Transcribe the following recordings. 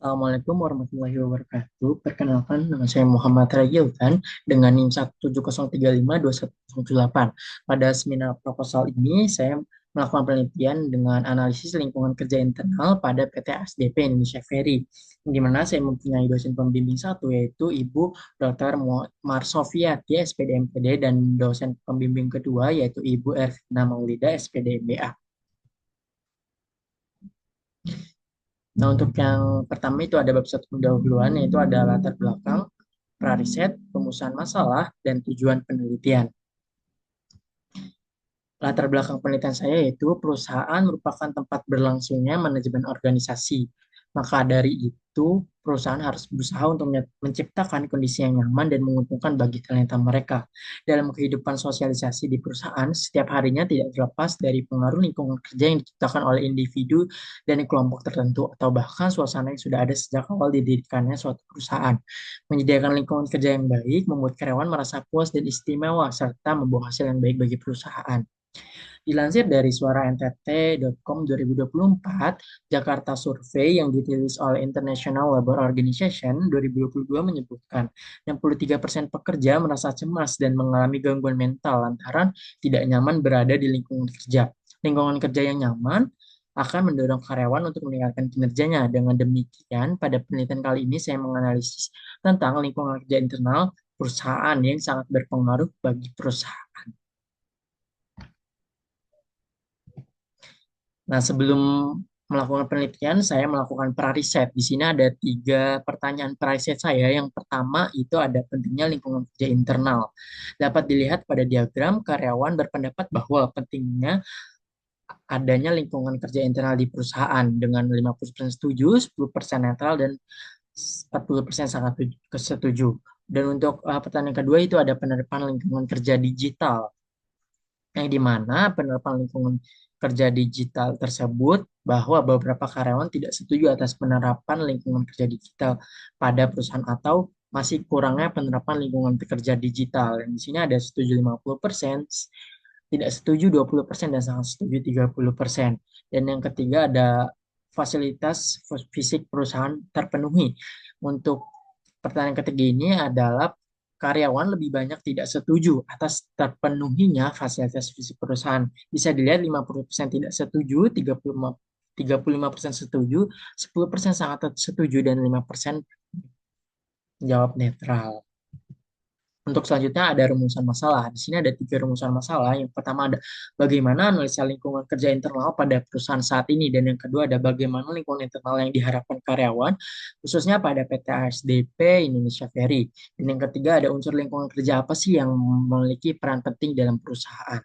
Assalamualaikum warahmatullahi wabarakatuh. Perkenalkan, nama saya Muhammad Ragilkan dengan NIM 170352108. Pada seminar proposal ini, saya melakukan penelitian dengan analisis lingkungan kerja internal pada PT ASDP Indonesia Ferry, di mana saya mempunyai dosen pembimbing satu, yaitu Ibu Dr. Marsofiati, SPD MPD, dan dosen pembimbing kedua, yaitu Ibu Ervina Maulida, SPD MBA. Nah, untuk yang pertama itu ada bab satu pendahuluan, yaitu ada latar belakang, prariset, pemusnahan masalah, dan tujuan penelitian. Latar belakang penelitian saya yaitu perusahaan merupakan tempat berlangsungnya manajemen organisasi. Maka dari itu, perusahaan harus berusaha untuk menciptakan kondisi yang nyaman dan menguntungkan bagi talenta mereka. Dalam kehidupan sosialisasi di perusahaan, setiap harinya tidak terlepas dari pengaruh lingkungan kerja yang diciptakan oleh individu dan kelompok tertentu, atau bahkan suasana yang sudah ada sejak awal didirikannya suatu perusahaan. Menyediakan lingkungan kerja yang baik, membuat karyawan merasa puas dan istimewa, serta membawa hasil yang baik bagi perusahaan. Dilansir dari suaraNTT.com 2024, Jakarta Survey yang dirilis oleh International Labour Organization 2022 menyebutkan 63% pekerja merasa cemas dan mengalami gangguan mental lantaran tidak nyaman berada di lingkungan kerja. Lingkungan kerja yang nyaman akan mendorong karyawan untuk meningkatkan kinerjanya. Dengan demikian, pada penelitian kali ini saya menganalisis tentang lingkungan kerja internal perusahaan yang sangat berpengaruh bagi perusahaan. Nah, sebelum melakukan penelitian, saya melakukan prariset. Di sini ada 3 pertanyaan prariset saya. Yang pertama itu ada pentingnya lingkungan kerja internal. Dapat dilihat pada diagram, karyawan berpendapat bahwa pentingnya adanya lingkungan kerja internal di perusahaan dengan 50% setuju, 10% netral, dan 40% sangat setuju. Dan untuk pertanyaan kedua itu ada penerapan lingkungan kerja digital, yang dimana penerapan lingkungan kerja digital tersebut bahwa beberapa karyawan tidak setuju atas penerapan lingkungan kerja digital pada perusahaan atau masih kurangnya penerapan lingkungan kerja digital. Dan di sini ada setuju 50%, tidak setuju 20%, dan sangat setuju 30%. Dan yang ketiga ada fasilitas fisik perusahaan terpenuhi. Untuk pertanyaan ketiga ini adalah karyawan lebih banyak tidak setuju atas terpenuhinya fasilitas fisik perusahaan. Bisa dilihat 50% tidak setuju, 35% setuju, 10% sangat setuju, dan 5% jawab netral. Untuk selanjutnya ada rumusan masalah. Di sini ada 3 rumusan masalah. Yang pertama ada bagaimana analisa lingkungan kerja internal pada perusahaan saat ini. Dan yang kedua ada bagaimana lingkungan internal yang diharapkan karyawan, khususnya pada PT ASDP Indonesia Ferry. Dan yang ketiga ada unsur lingkungan kerja apa sih yang memiliki peran penting dalam perusahaan.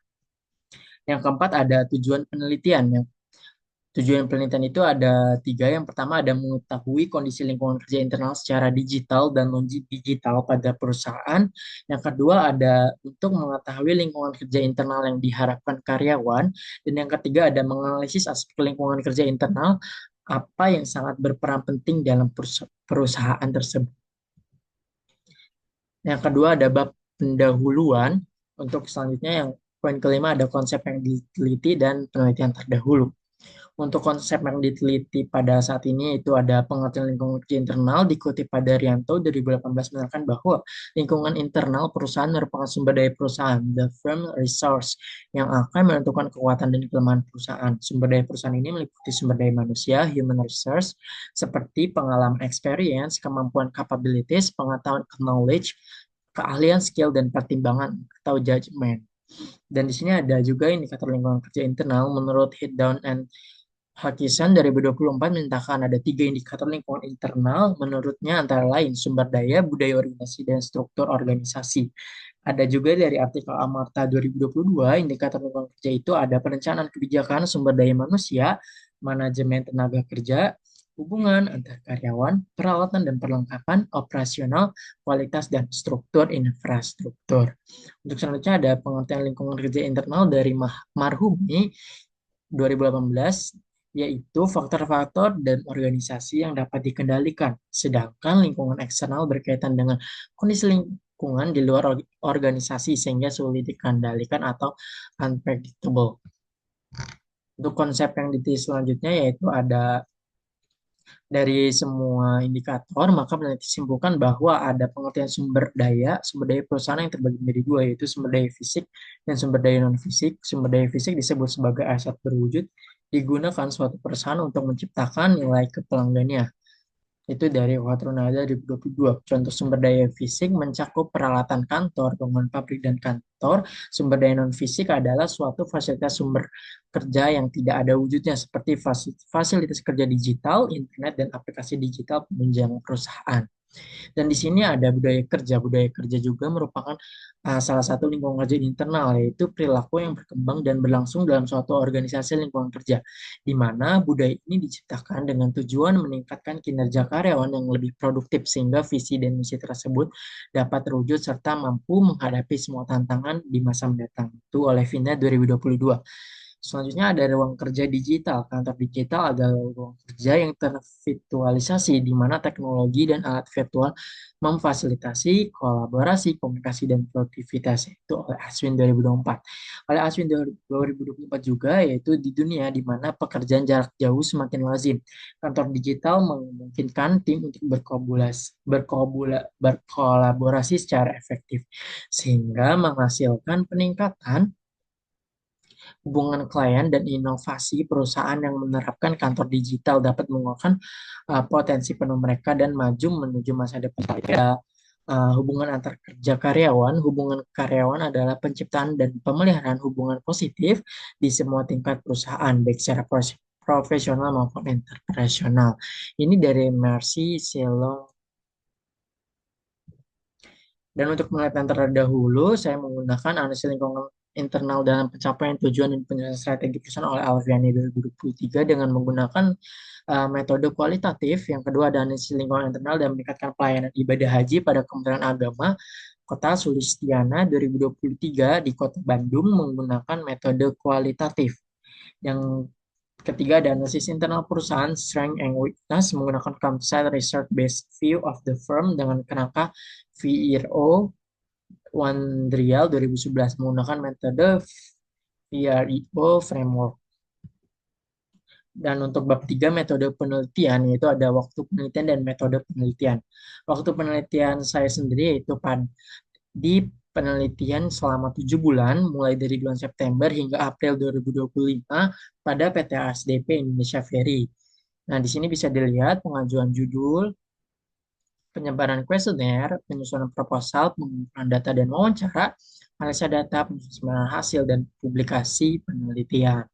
Yang keempat ada tujuan penelitian. Tujuan penelitian itu ada 3. Yang pertama ada mengetahui kondisi lingkungan kerja internal secara digital dan non-digital pada perusahaan. Yang kedua ada untuk mengetahui lingkungan kerja internal yang diharapkan karyawan. Dan yang ketiga ada menganalisis aspek lingkungan kerja internal apa yang sangat berperan penting dalam perusahaan tersebut. Yang kedua ada bab pendahuluan. Untuk selanjutnya yang poin kelima ada konsep yang diteliti dan penelitian terdahulu. Untuk konsep yang diteliti pada saat ini itu ada pengertian lingkungan kerja internal dikutip pada Rianto 2018 menerangkan bahwa lingkungan internal perusahaan merupakan sumber daya perusahaan, the firm resource, yang akan menentukan kekuatan dan kelemahan perusahaan. Sumber daya perusahaan ini meliputi sumber daya manusia, human resource, seperti pengalaman experience, kemampuan capabilities, pengetahuan knowledge, keahlian skill, dan pertimbangan atau judgment. Dan di sini ada juga indikator lingkungan kerja internal menurut Hit Down and Hakisan 2024 menyatakan ada 3 indikator lingkungan internal menurutnya antara lain sumber daya, budaya organisasi, dan struktur organisasi. Ada juga dari artikel Amarta 2022, indikator lingkungan kerja itu ada perencanaan kebijakan sumber daya manusia, manajemen tenaga kerja, hubungan antar karyawan, peralatan dan perlengkapan, operasional, kualitas, dan struktur infrastruktur. Untuk selanjutnya ada pengertian lingkungan kerja internal dari Marhumi 2018, yaitu faktor-faktor dan organisasi yang dapat dikendalikan, sedangkan lingkungan eksternal berkaitan dengan kondisi lingkungan di luar organisasi sehingga sulit dikendalikan atau unpredictable. Untuk konsep yang ditulis selanjutnya yaitu ada Dari semua indikator, maka peneliti simpulkan bahwa ada pengertian sumber daya perusahaan yang terbagi menjadi dua, yaitu sumber daya fisik dan sumber daya non-fisik. Sumber daya fisik disebut sebagai aset berwujud, digunakan suatu perusahaan untuk menciptakan nilai ke pelanggannya. Itu dari Watronada 2022. Contoh sumber daya fisik mencakup peralatan kantor, bangunan pabrik, dan kantor. Sumber daya non-fisik adalah suatu fasilitas sumber kerja yang tidak ada wujudnya, seperti fasilitas kerja digital, internet, dan aplikasi digital penunjang perusahaan. Dan di sini ada budaya kerja. Budaya kerja juga merupakan salah satu lingkungan kerja internal, yaitu perilaku yang berkembang dan berlangsung dalam suatu organisasi lingkungan kerja, di mana budaya ini diciptakan dengan tujuan meningkatkan kinerja karyawan yang lebih produktif, sehingga visi dan misi tersebut dapat terwujud serta mampu menghadapi semua tantangan di masa mendatang. Itu oleh Vina 2022. Selanjutnya ada ruang kerja digital. Kantor digital adalah ruang kerja yang tervirtualisasi di mana teknologi dan alat virtual memfasilitasi kolaborasi, komunikasi, dan produktivitas. Itu oleh Aswin 2024. Oleh Aswin 2024 juga, yaitu di dunia di mana pekerjaan jarak jauh semakin lazim. Kantor digital memungkinkan tim untuk berkolaborasi secara efektif, sehingga menghasilkan peningkatan hubungan klien dan inovasi. Perusahaan yang menerapkan kantor digital dapat menguatkan potensi penuh mereka dan maju menuju masa depan. Hubungan antar kerja karyawan. Hubungan karyawan adalah penciptaan dan pemeliharaan hubungan positif di semua tingkat perusahaan, baik secara profesional maupun interpersonal. Ini dari Mercy Silong. Dan untuk penelitian terdahulu, saya menggunakan analisis lingkungan internal dalam pencapaian tujuan dan penjelasan strategi perusahaan oleh Alfiani 2023 dengan menggunakan metode kualitatif. Yang kedua ada analisis lingkungan internal dan meningkatkan pelayanan ibadah haji pada Kementerian Agama Kota Sulistiana 2023 di Kota Bandung menggunakan metode kualitatif. Yang ketiga ada analisis internal perusahaan, strength and weakness, menggunakan composite research-based view of the firm dengan kerangka VRO Wandrial 2011 menggunakan metode VRO framework. Dan untuk bab 3 metode penelitian, yaitu ada waktu penelitian dan metode penelitian. Waktu penelitian saya sendiri yaitu di penelitian selama 7 bulan, mulai dari bulan September hingga April 2025 pada PT ASDP Indonesia Ferry. Nah, di sini bisa dilihat pengajuan judul, penyebaran kuesioner, penyusunan proposal, pengumpulan data dan wawancara, analisa data, penyusunan hasil, dan publikasi penelitian.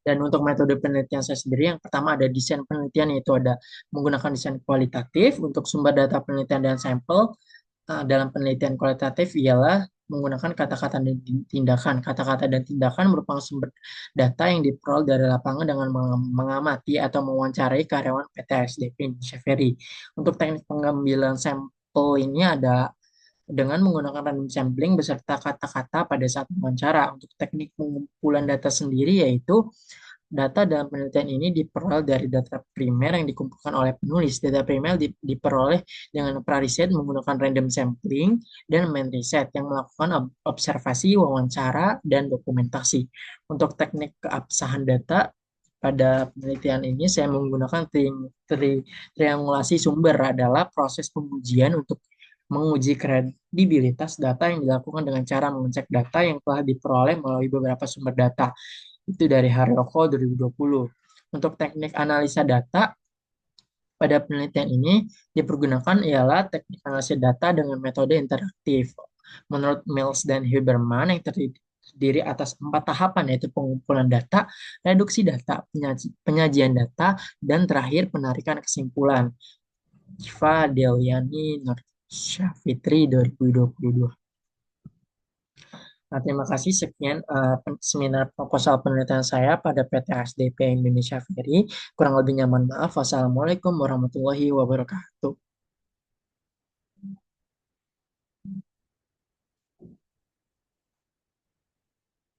Dan untuk metode penelitian saya sendiri, yang pertama ada desain penelitian, yaitu ada menggunakan desain kualitatif untuk sumber data penelitian dan sampel. Dalam penelitian kualitatif ialah menggunakan kata-kata dan tindakan. Kata-kata dan tindakan merupakan sumber data yang diperoleh dari lapangan dengan mengamati atau mewawancarai karyawan PT ASDP Indonesia Ferry. Untuk teknik pengambilan sampel ini ada dengan menggunakan random sampling beserta kata-kata pada saat wawancara. Untuk teknik pengumpulan data sendiri yaitu data dalam penelitian ini diperoleh dari data primer yang dikumpulkan oleh penulis. Data primer diperoleh dengan pra-riset menggunakan random sampling dan main riset yang melakukan observasi, wawancara, dan dokumentasi. Untuk teknik keabsahan data, pada penelitian ini saya menggunakan triangulasi sumber adalah proses pengujian untuk menguji kredibilitas data yang dilakukan dengan cara mengecek data yang telah diperoleh melalui beberapa sumber data. Itu dari Haryoko 2020. Untuk teknik analisa data, pada penelitian ini dipergunakan ialah teknik analisa data dengan metode interaktif. Menurut Mills dan Huberman yang terdiri atas 4 tahapan, yaitu pengumpulan data, reduksi data, penyajian data, dan terakhir penarikan kesimpulan. Jiva Deliani Nur Syafitri 2022. Nah, terima kasih. Sekian seminar proposal penelitian saya pada PT ASDP Indonesia Ferry. Kurang lebihnya mohon maaf. Wassalamualaikum warahmatullahi wabarakatuh.